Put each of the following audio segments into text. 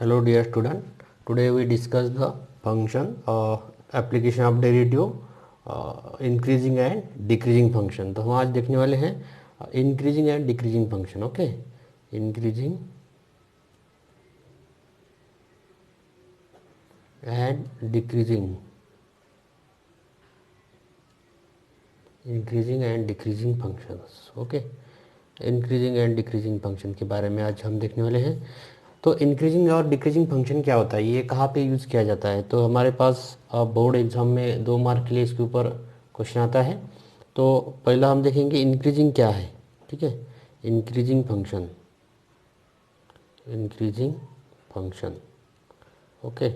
Hello dear student, today we discuss the function application of derivative increasing and decreasing function। तो हम आज देखने वाले हैं increasing and decreasing function। Okay, increasing and decreasing functions। Okay, increasing and decreasing function के बारे में आज हम देखने वाले हैं। तो इंक्रीजिंग और डिक्रीजिंग फंक्शन क्या होता है, ये कहाँ पे यूज़ किया जाता है? तो हमारे पास बोर्ड एग्जाम में 2 मार्क के लिए इसके ऊपर क्वेश्चन आता है। तो पहला हम देखेंगे इंक्रीजिंग क्या है। ठीक है, increasing function, increasing function. Okay,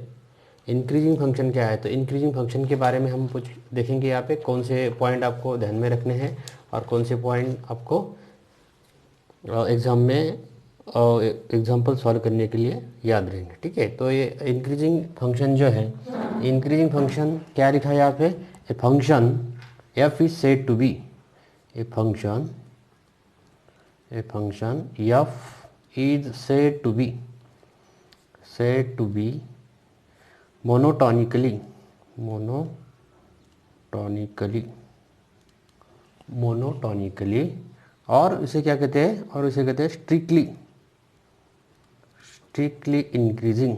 increasing function क्या है? तो इंक्रीजिंग फंक्शन के बारे में हम कुछ देखेंगे। यहाँ पे कौन से पॉइंट आपको ध्यान में रखने हैं और कौन से पॉइंट आपको एग्ज़ाम में एग्जाम्पल सॉल्व करने के लिए याद रहेंगे। ठीक है, तो ये इंक्रीजिंग फंक्शन जो है, इंक्रीजिंग फंक्शन क्या लिखा है यहाँ पे? A function f is said to be, a function f is said to be monotonically और इसे क्या कहते हैं? और इसे कहते हैं strictly increasing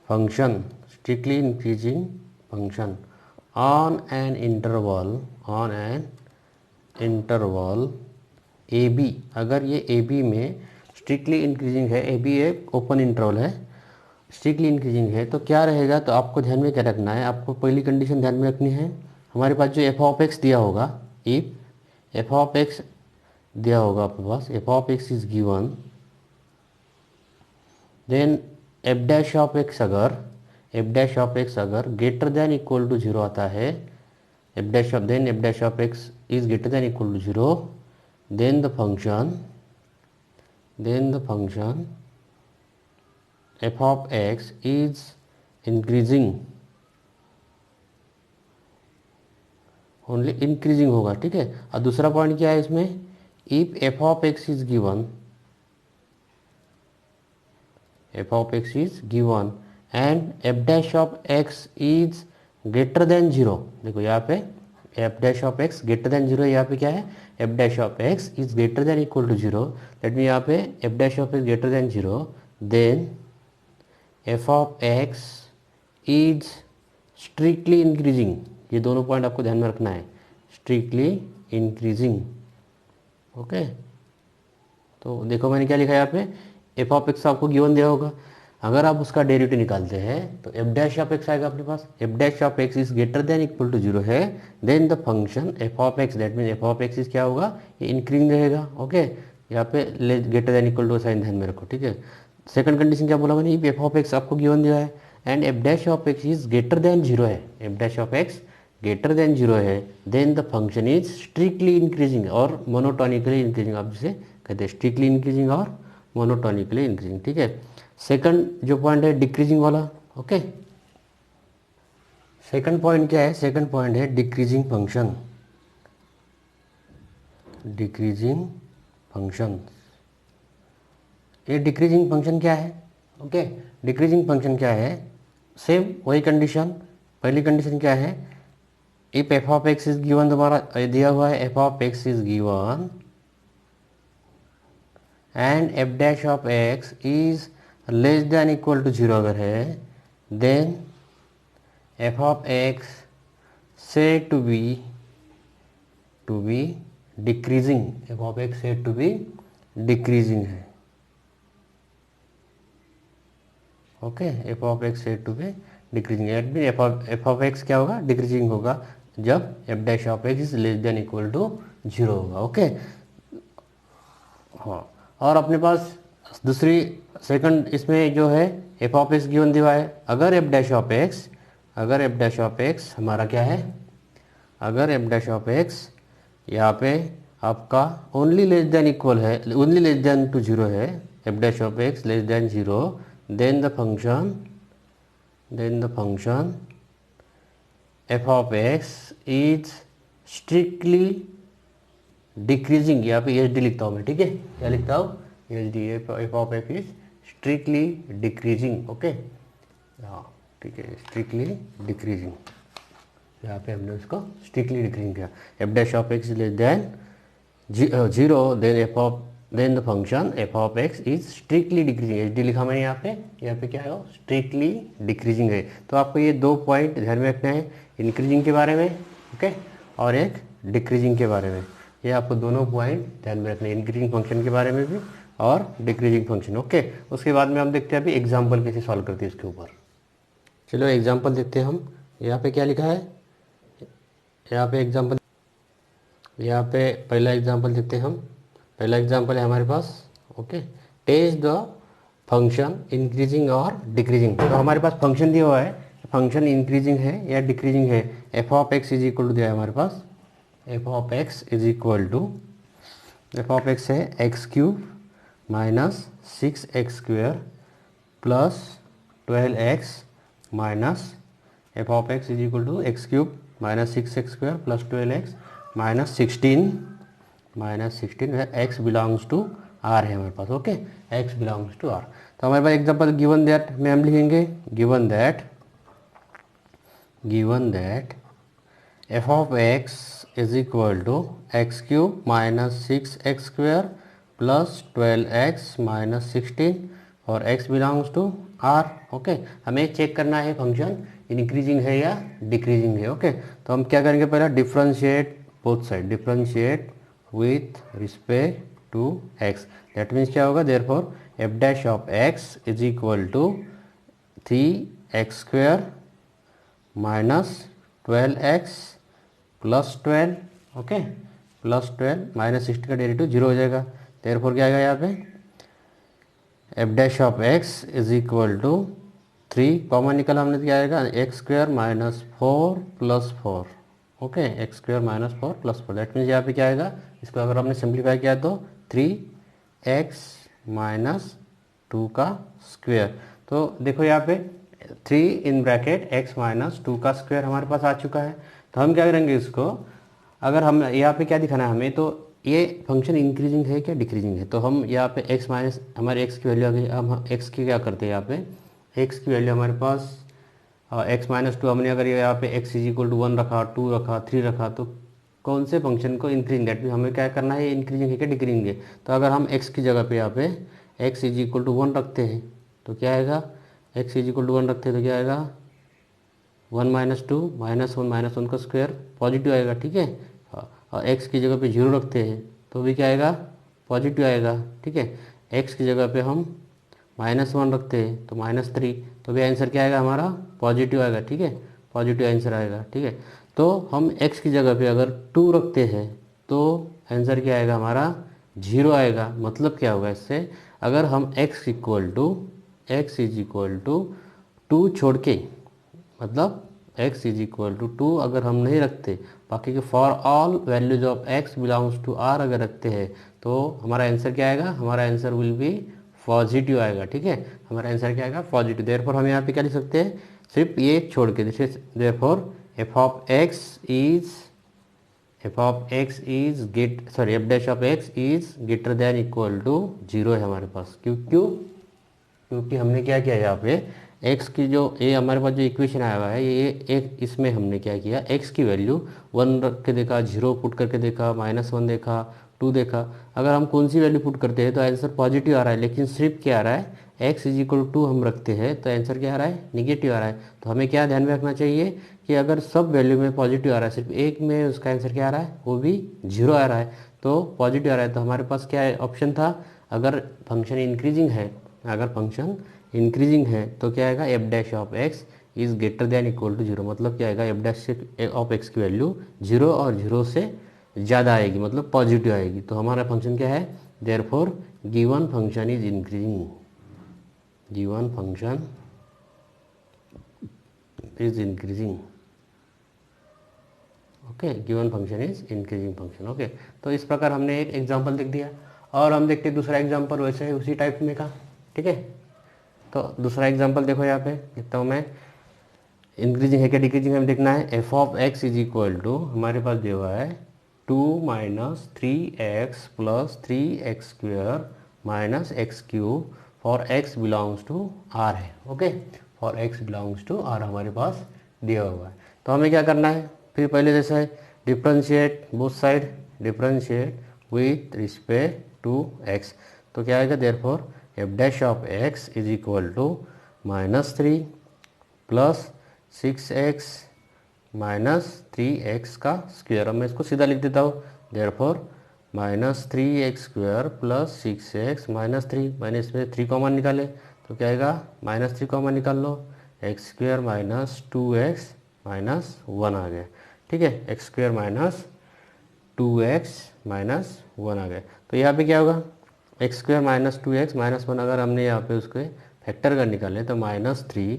function, strictly increasing function on an interval a b. अगर ये ए बी में स्ट्रिक्टली इंक्रीजिंग है, ए बी एक ओपन इंटरवल है, स्ट्रिक्टली इंक्रीजिंग है, तो क्या रहेगा? तो आपको ध्यान में क्या रखना है? आपको पहली कंडीशन ध्यान में रखनी है। हमारे पास जो एफ ऑफ एक्स दिया होगा, इफ एफ ऑफ एक्स दिया होगा आपके पास, f of x is given, then f dash of x अगर ग्रेटर देन इक्वल टू 0 आता है, f dash of x is greater than equal to 0, then the function f of x is increasing, only increasing होगा। ठीक है, और दूसरा point क्या है इसमें? If f of x is given and f dash of x is greater than 0। देखो यहाँ पे f dash of x greater than 0, यहाँ पे क्या है? F dash of x is greater than equal to 0, that mean यहाँ पे f dash of x greater than 0, then f of x is strictly increasing. ये दोनों पॉइंट आपको ध्यान में रखना है, स्ट्रिक्टली इंक्रीजिंग। ओके, तो देखो मैंने क्या लिखा है यहाँ पे? एफ ऑफ एक्स आपको गिवन दिया होगा, अगर आप उसका डेरिवेटिव निकालते हैं तो एफ डैश ऑफ एक्स आएगा अपने पास। F dash of x is greater than equal to 0 है, then the function f of x, that mean f of x is क्या होगा? ये इंक्रीजिंग रहेगा। ओके, यहाँ पे greater than equal to sign ध्यान में रखो। ठीक है, सेकंड कंडीशन क्या बोला मैंने? इफ एफ ऑफ एक्स आपको गिवन दिया है and f dash of x is greater than 0 है, f dash of x greater than 0 है, then the function is strictly increasing और मोनोटोनिकली इंक्रीजिंग। आप जिसे कहते हैं स्ट्रिक्टली इंक्रीजिंग और मोनोटोनिकली इंक्रीजिंग। ठीक है, सेकंड जो पॉइंट है डिक्रीजिंग वाला। ओके, सेकंड पॉइंट क्या है? सेकंड पॉइंट है डिक्रीजिंग फंक्शन, ये डिक्रीजिंग फंक्शन क्या है? ओके, डिक्रीजिंग फंक्शन क्या है? सेम वही कंडीशन। पहली कंडीशन क्या है? If f of x is given, तुम्हारा दिया हुआ है f of x is given and f dash of x is less than equal to 0 अगर है, then f of x said to be decreasing, f of x said to be decreasing है। Okay, f of x said to be decreasing, at b f of x क्या होगा? Decreasing होगा जब f dash of x is less than equal to 0 होगा। Okay, हाँ, और अपने पास दूसरी सेकंड इसमें जो है एफ ऑफ एक्स गिवन दिया है, अगर एफ डैश ऑफ एक्स हमारा क्या है? अगर एफ डैश ऑफ एक्स यहाँ पे आपका ओनली लेस देन इक्वल है, ओनली लेस देन टू 0 है, f dash of x less than 0, then the function f of x is strictly decreasing. यहाँ पे एच डी लिखता हूँ मैं। ठीक है, क्या लिखता हूँ? H d f of x is strictly decreasing. Okay, हाँ ठीक है, स्ट्रिक्टली डिक्रीजिंग, यहाँ पे हमने उसको स्ट्रिक्टली डिक्रीजिंग किया। F dash of x less than 0 then the function f of x is strictly decreasing. H d लिखा मैंने यहाँ पे क्या है, स्ट्रिक्टली डिक्रीजिंग है। तो आपको ये 2 पॉइंट ध्यान में रखना है, इंक्रीजिंग के बारे में, ओके, और एक डिक्रीजिंग के बारे में। ये आपको दोनों पॉइंट ध्यान में रखना है, इंक्रीजिंग फंक्शन के बारे में भी और डिक्रीजिंग फंक्शन। ओके, उसके बाद में हम देखते हैं अभी एग्जाम्पल कैसे सॉल्व करते हैं इसके ऊपर। चलो एग्जाम्पल देखते हैं हम। यहाँ पे क्या लिखा है, यहाँ पे एग्जाम्पल, यहाँ पे पहला एग्जाम्पल देखते हैं हम। पहला एग्जाम्पल है हमारे पास, okay, test the function increasing और डिक्रीजिंग। तो हमारे पास फंक्शन दिया हुआ है, फंक्शन इंक्रीजिंग है या डिक्रीजिंग है। F of x is equal to दिया है हमारे पास, f of x is equal to, f of x है x cube minus 6x² plus 12x minus, f of x is equal to x cube minus 6x² plus 12x minus 16 है, x belongs to R है हमारे पास। ओके, x belongs to R. तो हमारे पास example given that में हम लिखेंगे, given that f of x is equal to x cube minus 6x² plus 12x minus 16 और x belongs to R. Okay, हमें चेक करना है फंक्शन इंक्रीजिंग है या डिक्रीजिंग है। ओके, तो हम क्या करेंगे, पहला differentiate both side, differentiate with respect to x। That means क्या होगा, therefore f dash of x is equal to 3x² minus 12x plus 12, okay, plus 12 minus 16 का डेरिवेटिव 0 हो जाएगा। देयरफॉर क्या आएगा यहाँ पे, f dash of x is equal to 3 common निकल हमने क्या आएगा, x² minus 4 plus 4, okay, x² minus 4 plus 4। That means यहाँ पे क्या आएगा, इसको अगर हमने सिंप्लीफाई किया तो 3x माइनस 2 का स्क्वायर। तो देखो यहाँ पे 3 इन ब्रैकेट x माइनस 2 का स्क्वायर हमारे पास आ चुका है। तो हम क्या करेंगे इसको, अगर हम यहाँ पे क्या दिखाना है हमें, तो ये फंक्शन इंक्रीजिंग है क्या डिक्रीजिंग है। तो हम यहाँ पे x माइनस, हमारे x की वैल्यू आ गई। अब हम x की क्या करते हैं, यहाँ पे x की वैल्यू हमारे पास x माइनस 2, हमने अगर यहाँ पे x इज इक्वल टू 1 रखा, 2 रखा, 3 रखा, तो कौन से फंक्शन को इंक्रीजिंग, दैट मीन हमें क्या करना है, इंक्रीजिंग है क्या डिक्रीजिंग है। तो अगर हम x की जगह पे यहाँ पे x इज इक्वल टू 1 रखते हैं तो क्या आएगा, x इज इक्वल टू 1 रखते हैं तो क्या आएगा, 1 माइनस 2 माइनस 1 का स्क्वायर पॉजिटिव आएगा, ठीक है। और x की जगह पे 0 रखते हैं तो भी क्या आएगा, पॉजिटिव आएगा, ठीक है। x की जगह पे हम -1 रखते हैं तो -3, तो भी आंसर क्या आएगा हमारा, पॉजिटिव आएगा, ठीक है, पॉजिटिव आंसर आएगा, ठीक है। तो हम x की जगह पे अगर 2 रखते हैं तो आंसर क्या आएगा हमारा, 0 आएगा। मतलब क्या होगा इससे, अगर हम x इज इक्वल टू 2 छोड़ के, मतलब x इज इक्वल टू 2 अगर हम नहीं रखते, बाकी के for all values of x belongs to r अगर रखते हैं तो हमारा आंसर क्या आएगा, हमारा आंसर विल बी पॉजिटिव आएगा, ठीक है। हमारा आंसर क्या आएगा, पॉजिटिव। देयरफॉर हम यहाँ पे क्या लिख सकते हैं, सिर्फ ये छोड़ के, therefore f of x is f dash of x is greater than equal to 0 है हमारे पास। क्योंकि हमने क्या किया यहाँ पे, x की जो ये हमारे पास जो इक्वेशन आया हुआ है, ये एक इसमें हमने क्या किया, x की वैल्यू 1 रख के देखा, 0 पुट करके देखा, -1 देखा, 2 देखा। अगर हम कौन सी वैल्यू पुट करते हैं तो आंसर पॉजिटिव आ रहा है, लेकिन सिर्फ क्या आ रहा है, x इज इक्वल टू हम रखते हैं तो आंसर क्या आ रहा है, निगेटिव आ रहा है। तो हमें क्या ध्यान में रखना चाहिए कि अगर सब वैल्यू में पॉजिटिव आ रहा है, सिर्फ एक में उसका आंसर क्या आ रहा है, वो भी 0 आ रहा है, तो पॉजिटिव आ रहा है। तो हमारे पास क्या ऑप्शन था, अगर फंक्शन इंक्रीजिंग है तो क्या आएगा, f dash of x is greater than equal to 0। मतलब क्या आएगा, एफ डैश ऑफ एक्स की वैल्यू 0 और 0 से ज़्यादा आएगी, मतलब पॉजिटिव आएगी। तो हमारा फंक्शन क्या है, therefore given function is increasing, okay, given function is increasing function. Okay, तो इस प्रकार हमने एक एग्जांपल लिख दिया और हम देखते हैं दूसरा एग्जांपल वैसे है उसी टाइप में का, ठीक है। तो दूसरा एग्जांपल देखो, यहाँ पे लिखता हूँ मैं, इंक्रीजिंग है क्या डिक्रीजिंग हमें देखना है। F of x is equal to, हमारे पास दिया हुआ है 2 minus 3x plus 3x² minus x cube for x belongs to R है। ओके, for x belongs to R हमारे पास दिया हुआ है। तो हमें क्या करना है, फिर पहले जैसा है differentiate both side, differentiate with respect to x. तो क्या आएगा, therefore f dash of x is equal to -3 plus 6x -3x का स्क्वायर। अब मैं इसको सीधा लिख देता हूँ, देयरफॉर -3x² प्लस 6x -3। मैंने इसमें 3 कॉमन निकाले तो क्या आएगा, -3 कॉमन निकाल लो, x² -2x -1 आ गया। ठीक है, x² -2x -1 आ गया। तो यहाँ पे क्या होगा, x² -2x -1 अगर हमने यहाँ पे उसके फैक्टर कर निकाले तो -3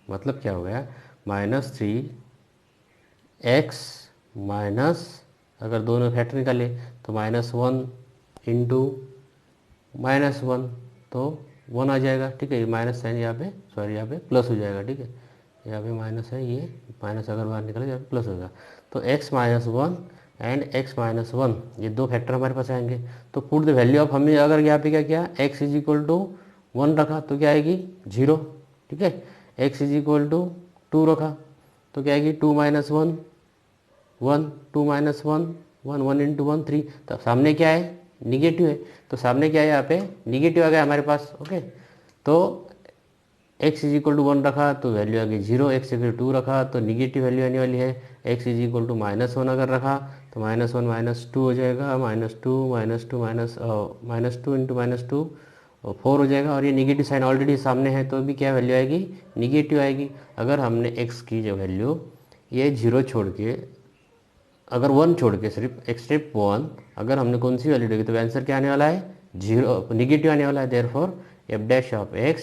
मतलब क्या हो गया, -3x माइनस, अगर दोनों फैक्टर निकाले तो -1 इंटू -1 तो 1 आ जाएगा। ठीक है, ये माइनस साइन यहाँ पे, सॉरी यहाँ पे प्लस हो जाएगा। ठीक है, यहाँ पे माइनस है, ये माइनस अगर बाहर निकले यहाँ पे प्लस होगा। तो x -1 एंड x -1 ये दो फैक्टर हमारे पास आएंगे। तो पुट द वैल्यू ऑफ, हमने अगर यहाँ पे क्या किया, x इज इक्वल टू 1 रखा तो क्या आएगी 0। ठीक है, x इज इक्वल टू 2 रखा तो क्या आएगी 2 - 1 1, 2 - 1 1, 1 इंटू 1 3। तो सामने क्या है, निगेटिव है, तो सामने क्या है यहाँ पे निगेटिव आ गया हमारे पास। ओके, तो x इज इक्वल टू 1 रखा तो वैल्यू आ गई 0, x इक्वल टू 2 रखा तो निगेटिव वैल्यू आने वाली है। x इज इक्वल टू -1 अगर रखा तो -1 -2 हो जाएगा, -2 इंटू -2 4 हो जाएगा। और ये निगेटिव साइन ऑलरेडी सामने है तो भी क्या वैल्यू आएगी, निगेटिव आएगी। अगर हमने x की जो वैल्यू ये 0 छोड़ के, अगर 1 छोड़ के सिर्फ एक्सेप्ट 1 अगर हमने कौन सी वैल्यू देगी तो आंसर क्या आने वाला है, 0 निगेटिव आने वाला है। Therefore f dash of x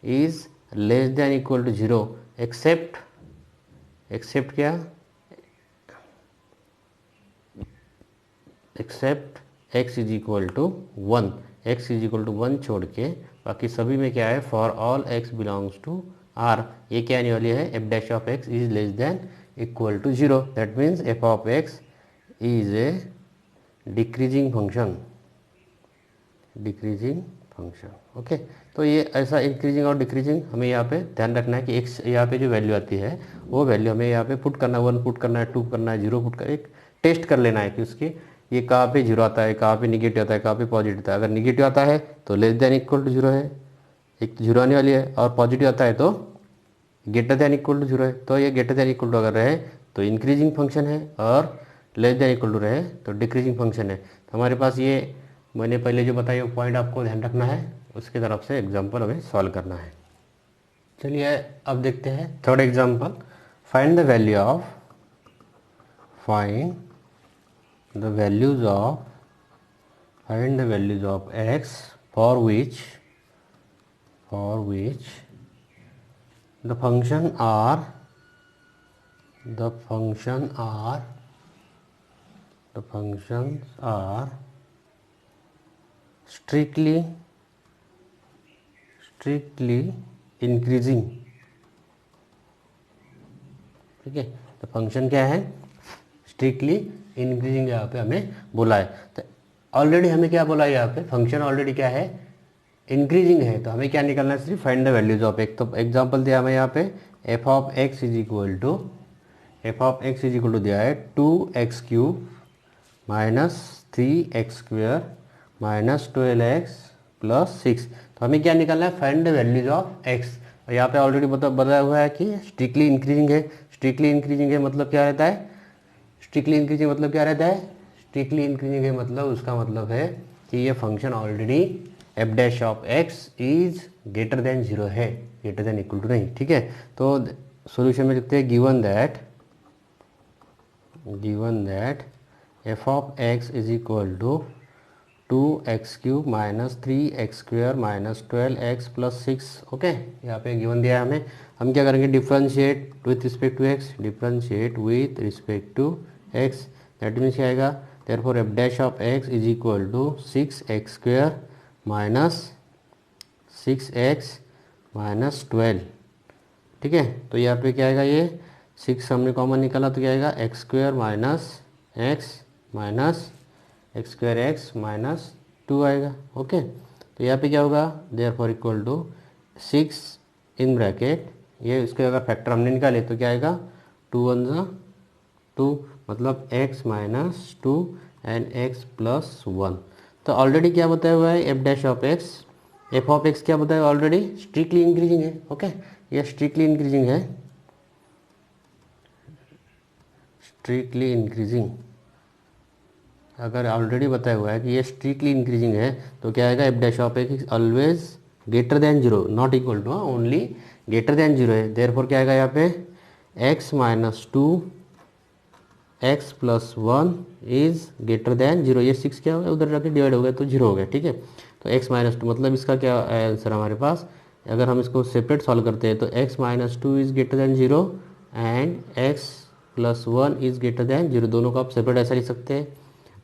is less than equal to 0 except क्या, except x is equal to 1, x is equal to 1 छोड़ के बाकी सभी में क्या है, for all x belongs to r ये क्या आने वाली है, f dash of x is less than equal to 0। That means f of x is a decreasing function, decreasing function. Okay, तो ये ऐसा इंक्रीजिंग और डिक्रीजिंग हमें यहाँ पे ध्यान रखना है कि x यहाँ पे जो वैल्यू आती है वो वैल्यू हमें यहाँ पे पुट करना है, 1 पुट करना है, 2 करना है, 0 पुट कर, एक टेस्ट कर लेना है कि उसकी ये कहाँ पे 0 आता है, कहाँ पे निगेटिव आता है, कहाँ पे पॉजिटिव आता है। अगर निगेटिव आता है तो लेस देन इक्वल टू 0 है, एक 0 आने वाली है, और पॉजिटिव आता है तो ग्रेटर देन इक्वल टू 0 है। तो ये ग्रेटर देन इक्वल टू अगर रहे तो इंक्रीजिंग फंक्शन है, और लेस देन इक्वल टू रहे तो डिक्रीजिंग फंक्शन है। तो हमारे पास ये मैंने पहले जो बताया वो पॉइंट आपको ध्यान रखना है, उसकी तरफ से एग्जाम्पल हमें सॉल्व करना है। चलिए अब देखते हैं third example, find the value of, find the values of, find the values of x for which the function the functions are strictly increasing। ठीक है, तो फंक्शन क्या है, स्ट्रिक्टली इंक्रीजिंग यहाँ पे हमें बोला है। तो ऑलरेडी हमें क्या बोला है यहाँ पे, फंक्शन ऑलरेडी क्या है, इंक्रीजिंग है। तो हमें क्या निकालना है, सिर्फ find the values of x. तो एग्जांपल दिया हमें यहाँ पे f of x is equal to दिया है 2x³ -3x² -12x + 6। तो हमें क्या निकालना है, find the values of x. और यहाँ पे ऑलरेडी बताया हुआ है कि स्ट्रिक्टली इंक्रीजिंग है। स्ट्रिक्टली इंक्रीजिंग है मतलब क्या रहता है, स्ट्रिक्टली इंक्रीजिंग मतलब क्या रहता है, स्ट्रिक्टली इंक्रीजिंग है मतलब उसका मतलब है कि ये function already F dash of x is greater than 0 है, ग्रेटर देन इक्वल टू नहीं। ठीक है, तो सॉल्यूशन में लिखते हैं given that f of x is equal to 2x³ -3x² -12x + 6। Okay, यहाँ पे गिवन दिया है हमें। हम क्या करेंगे, differentiate with respect to x, differentiate with respect to x. That means क्या आएगा, therefore f dash of x is equal to 6x² -6x -12। ठीक है, तो यहाँ पे क्या आएगा, ये 6 हमने कॉमन निकाला तो क्या आएगा, x² -2 आएगा। ओके, तो यहाँ पे क्या होगा, therefore equal to 6 in bracket, ये इसके अगर फैक्टर हमने निकाले तो क्या आएगा 2 1 ज़ा 2, मतलब x minus 2 and x plus 1। तो ऑलरेडी क्या बताया हुआ है f dash of x, F of x क्या बताया ऑलरेडी स्ट्रिक्टली इंक्रीजिंग है। ओके, ये स्ट्रिक्टली इंक्रीजिंग है, स्ट्रिक्टली इंक्रीजिंग। अगर ऑलरेडी बताया हुआ है कि ये स्ट्रिक्टली इंक्रीजिंग है तो क्या आएगा f dash of x always greater than zero, not equal to, only greater than zero है। देयरफॉर क्या आएगा यहाँ पे x minus 2 x plus 1 is greater than zero. ये 6 क्या होगा उधर जाके डिवाइड हो गया तो जीरो हो गया। ठीक है, तो x माइनस 2 मतलब इसका क्या आंसर हमारे पास, अगर हम इसको सेपरेट सॉल्व करते हैं तो x minus 2 is greater than zero and x plus 1 is greater than zero. दोनों को आप सेपरेट ऐसा लिख सकते हैं।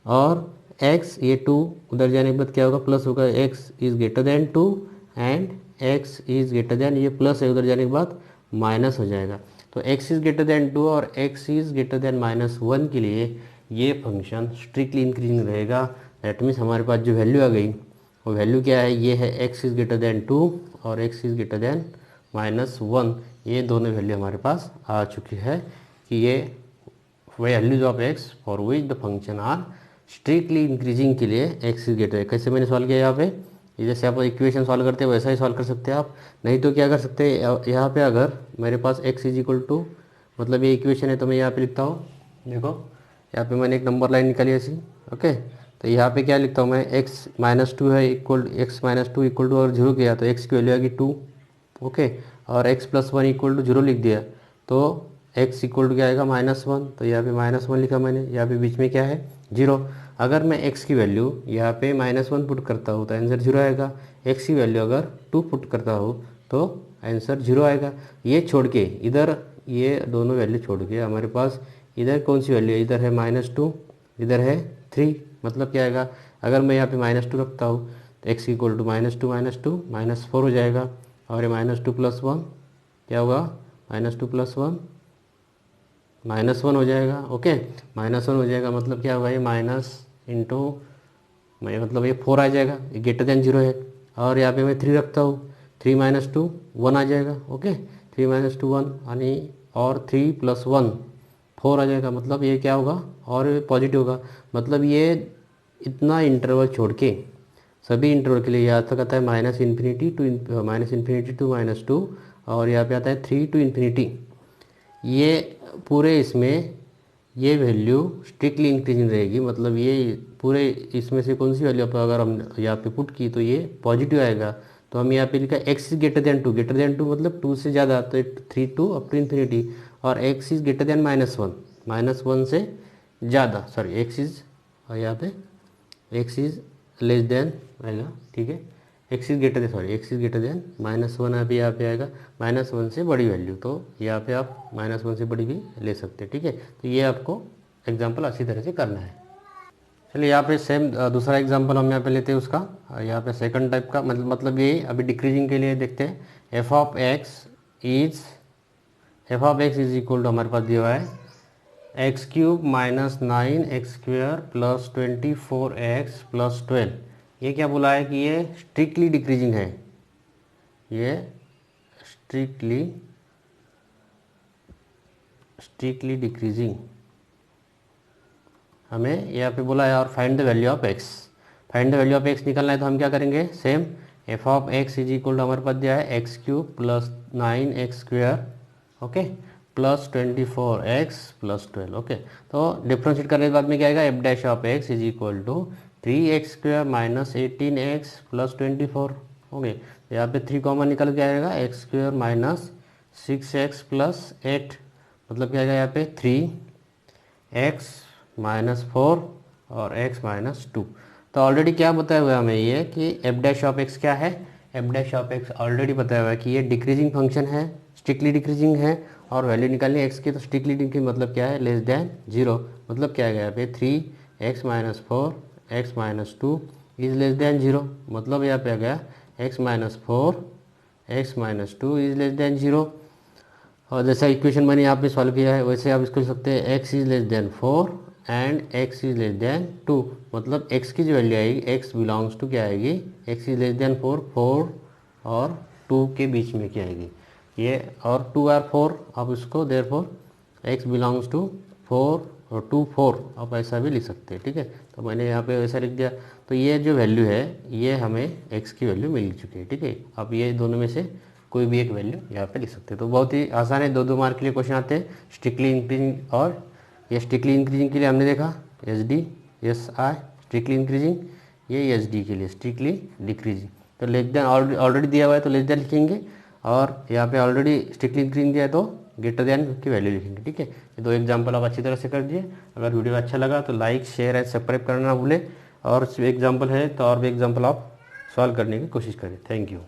और x, ये 2 उधर जाने के बाद क्या होगा प्लस होगा, x is greater then 2 and x is greater then, ये प्लस है उधर जाने के बाद माइनस हो जाएगा। तो x इज ग्रेटर देन 2 और x is greater then minus 1 के लिए ये फंक्शन स्ट्रिक्टली इंक्रीजिंग रहेगा। दैट मीन्स हमारे पास जो वैल्यू आ गई वो वैल्यू क्या है, ये है x इज ग्रेटर देन 2 और x is greater then minus 1। ये दोनों वैल्यू हमारे पास आ चुकी है कि ये values of x for which the function are strictly increasing के लिए x इज ग्रेटर है। कैसे मैंने सॉल्व किया यहाँ पे, ये जैसे आप इक्वेशन सॉल्व करते हैं वैसा ही सॉल्व कर सकते हैं आप। नहीं तो क्या कर सकते हैं, यहाँ पे अगर मेरे पास x इज इक्वल टू, मतलब ये इक्वेशन है तो मैं यहाँ पे लिखता हूँ, देखो यहाँ पे मैंने एक नंबर लाइन निकाली ऐसी। ओके, तो यहाँ पे क्या लिखता हूँ मैं, x माइनस 2 है equal, x minus 2 equal to और जीरो किया तो x की वैल्यू आएगी 2। ओके, और x plus 1 equal to zero लिख दिया तो x इक्वल टू क्या आएगा -1। तो यहाँ पे -1 लिखा मैंने, यहाँ पे बीच में क्या है जीरो। अगर मैं x की वैल्यू यहाँ पे -1 पुट करता हूँ तो आंसर जीरो आएगा। x की वैल्यू अगर 2 पुट करता हूँ तो आंसर जीरो आएगा। ये छोड़ के इधर, ये दोनों वैल्यू छोड़ के हमारे पास इधर कौन सी वैल्यू है, इधर है -2, इधर है 3, मतलब क्या आएगा, अगर मैं यहाँ पे -2 रखता हूँ तो x इक्वल टू -2 -4 हो जाएगा। और ये -2 प्लस 1 क्या होगा, -2 प्लस 1 -1 हो जाएगा। ओके, -1 हो जाएगा मतलब क्या होगा, ये माइनस इंटू मतलब ये 4 आ जाएगा, ये ग्रेटर देन जीरो है। और यहाँ पे मैं 3 रखता हूँ, 3 माइनस 2 1 आ जाएगा। ओके, 3 माइनस 2 1 यानी, और 3 प्लस 1 4 आ जाएगा, मतलब ये क्या होगा और पॉजिटिव होगा। मतलब ये इतना इंटरवल छोड़ के सभी इंटरवल के लिए यहाँ तक आता है -∞ टू -2 और यहाँ पे आता है 3 टू इन्फिनिटी। ये पूरे इसमें ये वैल्यू स्ट्रिक्टली इंक्रीजिंग रहेगी, मतलब ये पूरे इसमें से कौन सी वैल्यू पर अगर हम यहाँ पे पुट की तो ये पॉजिटिव आएगा। तो हम यहाँ पे लिखा x is greater then 2, greater than 2 मतलब 2 से ज़्यादा, तो 3 टू अप टू इन्फिनिटी। और x इज ग्रेटर देन -1 से ज़्यादा, सॉरी x इज, और यहाँ पे x इज लेस देन आएगा। ठीक है, x is greater then, sorry x is greater then -1 अभी यहाँ पे आएगा, -1 से बड़ी वैल्यू, तो यहाँ पे आप -1 से बड़ी भी ले सकते हैं। ठीक है, तो ये आपको एग्जांपल अच्छी तरह से करना है। चलिए यहाँ पे सेम दूसरा एग्जांपल हम यहाँ पे लेते हैं उसका, यहाँ पे सेकंड टाइप का, मतलब ये अभी डिक्रीजिंग के लिए देखते हैं। F of x is equal to हमारे पास दिया हुआ है x³ minus 9x² plus 24x plus 12। ये क्या बोला है कि ये स्ट्रिक्टली डिक्रीजिंग है, ये स्ट्रिक्टली डिक्रीजिंग हमें यहाँ पे बोला है। और find the value of x, find the value of x निकालना है तो हम क्या करेंगे, same f of x is equal to हमारे पास दिया है x³ plus 9x², okay, plus 24x plus 12। Okay, तो डिफ्रेंशिएट करने के बाद में क्या आएगा, f dash of x is equal to 3x² minus 18x plus 24। Okay, तो यहाँ पे 3 कॉमन निकल के आएगा, x² माइनस 6x प्लस 8, मतलब क्या आएगा यहाँ पे 3x माइनस 4 और x माइनस 2। तो ऑलरेडी क्या बताया हुआ है हमें ये कि एफ डैश ऑफ एक्स क्या है, f dash of x already बताया हुआ है कि ये डिक्रीजिंग फंक्शन है, स्ट्रिक्टली डिक्रीजिंग है। और वैल्यू निकालनी है एक्स की, तो स्ट्रिक्टली डिक्रीजिंग मतलब क्या है, लेस देन जीरो, मतलब क्या है यहाँ पे 3x minus 4 x minus 2 is less than zero, मतलब यहाँ पे आ गया x minus 4 x minus 2 is less than zero. और जैसा इक्वेशन मैंने यहाँ पे सॉल्व किया है वैसे आप इसको लिख सकते हैं x is less then 4 and x is less then 2, मतलब x की जो वैल्यू आएगी x बिलोंग्स टू क्या आएगी, x इज लेस देन 4, 4 और 2 के बीच में क्या आएगी ये, और 2 और 4, अब इसको देयरफॉर x बिलोंग्स टू 4 और 2 4, आप ऐसा भी लिख सकते हैं, ठीक है। तो मैंने यहाँ पे ऐसा लिख दिया, तो ये जो वैल्यू है ये हमें x की वैल्यू मिल चुकी है, ठीक है। अब ये दोनों में से कोई भी एक वैल्यू यहाँ पे लिख सकते हैं। तो बहुत ही आसान है, 2-2 मार्क के लिए क्वेश्चन आते हैं। स्ट्रिक्टली इंक्रीजिंग, और ये स्ट्रिक्टली इंक्रीजिंग के लिए हमने देखा SD SI स्ट्रिक्टली इंक्रीजिंग, ये SD के लिए स्ट्रिक्टली डिक्रीजिंग। तो लेस देन ऑलरेडी दिया हुआ है तो लेस देन लिखेंगे, और यहाँ पे ऑलरेडी स्ट्रिक्टली इंक्रीजिंग दिया है तो ग्रेटर देन की वैल्यू लिखेंगे, ठीक है। ये 2 एग्जाम्पल आप अच्छी तरह से कर दिए। अगर वीडियो अच्छा लगा तो लाइक शेयर एंड सब्सक्राइब करना ना भूलें, और एग्जाम्पल है तो और भी एग्जाम्पल आप सॉल्व करने की कोशिश करें। Thank you.